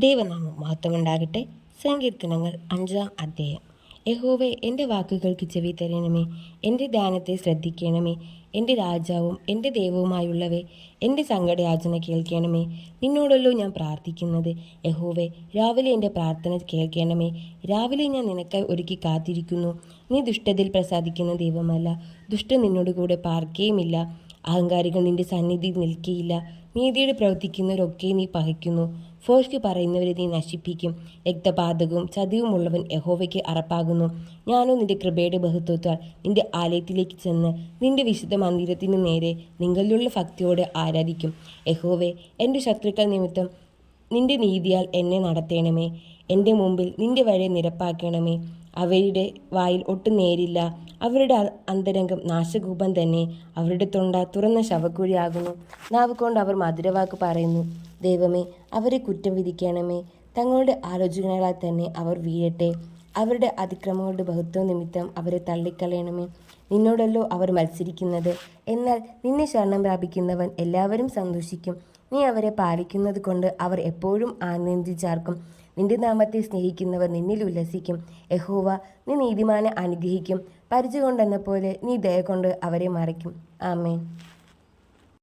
ദൈവനാമം മഹത്വമുണ്ടാകട്ടെ. സങ്കീർത്തനങ്ങൾ 5-ാം അധ്യായം. യഹോവേ, എൻ്റെ വാക്കുകൾക്ക് ചെവി തരണമേ, എൻ്റെ ധ്യാനത്തെ ശ്രദ്ധിക്കണമേ. എൻ്റെ രാജാവും എൻ്റെ ദൈവവുമായുള്ളവേ, എൻ്റെ സങ്കടയാചന കേൾക്കണമേ. നിന്നോടല്ലോ ഞാൻ പ്രാർത്ഥിക്കുന്നത്. യഹോവേ, രാവിലെ എൻ്റെ പ്രാർത്ഥന കേൾക്കണമേ. രാവിലെ ഞാൻ നിനക്കായി ഒരുക്കി കാത്തിരിക്കുന്നു. നീ ദുഷ്ടതയിൽ പ്രസാദിക്കുന്ന ദൈവമല്ല, ദുഷ്ടൻ നിന്നോട് കൂടെ പാർക്കുകയുമില്ല. അഹങ്കാരികൾ നിന്റെ സന്നിധിയിൽ നിൽക്കുകയില്ല. നീതിയോട് പ്രവർത്തിക്കുന്നവരൊക്കെ നീ പകയ്ക്കുന്നു. ഫോഷ്ക്ക് പറയുന്നവരെ നീ നശിപ്പിക്കും. രക്തപാതകവും ചതിവുമുള്ളവൻ യഹോവയ്ക്ക് അറപ്പാകുന്നു. ഞാനോ നിന്റെ കൃപയുടെ ബഹുത്വത്താൽ നിന്റെ ആലയത്തിലേക്ക് ചെന്ന് നിന്റെ വിശുദ്ധ മന്ദിരത്തിനു നേരെ നിങ്ങളിലുള്ള ഭക്തിയോടെ ആരാധിക്കും. യഹോവേ, എൻ്റെ ശത്രുക്കൾ നിമിത്തം നിന്റെ നീതിയാൽ എന്നെ നടത്തണമേ. എൻ്റെ മുമ്പിൽ നിന്റെ വഴി നിരപ്പാക്കണമേ. അവരുടെ വായിൽ ഒട്ടും നേരില്ല. അവരുടെ അന്തരംഗം നാശകൂപം തന്നെ. അവരുടെ തൊണ്ട തുറന്ന ശവക്കുഴിയാകുന്നു. നാവ് കൊണ്ട് അവർ മധുരവാക്ക് പറയുന്നു. ദൈവമേ, അവരെ കുറ്റം വിധിക്കണമേ. തങ്ങളുടെ ആലോചനകളാൽ തന്നെ അവർ വീഴട്ടെ. അവരുടെ അതിക്രമങ്ങളുടെ ബഹുത്വം നിമിത്തം അവരെ തള്ളിക്കളയണമേ. നിന്നോടല്ലോ അവർ മത്സരിക്കുന്നത്. എന്നാൽ നിന്നെ ശരണം പ്രാപിക്കുന്നവൻ എല്ലാവരും സന്തോഷിക്കും. നീ അവരെ പാലിക്കുന്നത് കൊണ്ട് അവർ എപ്പോഴും ആനന്ദിച്ചാർക്കും. നിന്റെ നാമത്തെ സ്നേഹിക്കുന്നവർ നിന്നിൽ ഉല്ലസിക്കും. യഹോവ, നീ നീതിമാനെ അനുഗ്രഹിക്കും. പരിച കൊണ്ടെന്ന പോലെ നീ ദയ കൊണ്ട് അവരെ മറയ്ക്കും. ആമേൻ.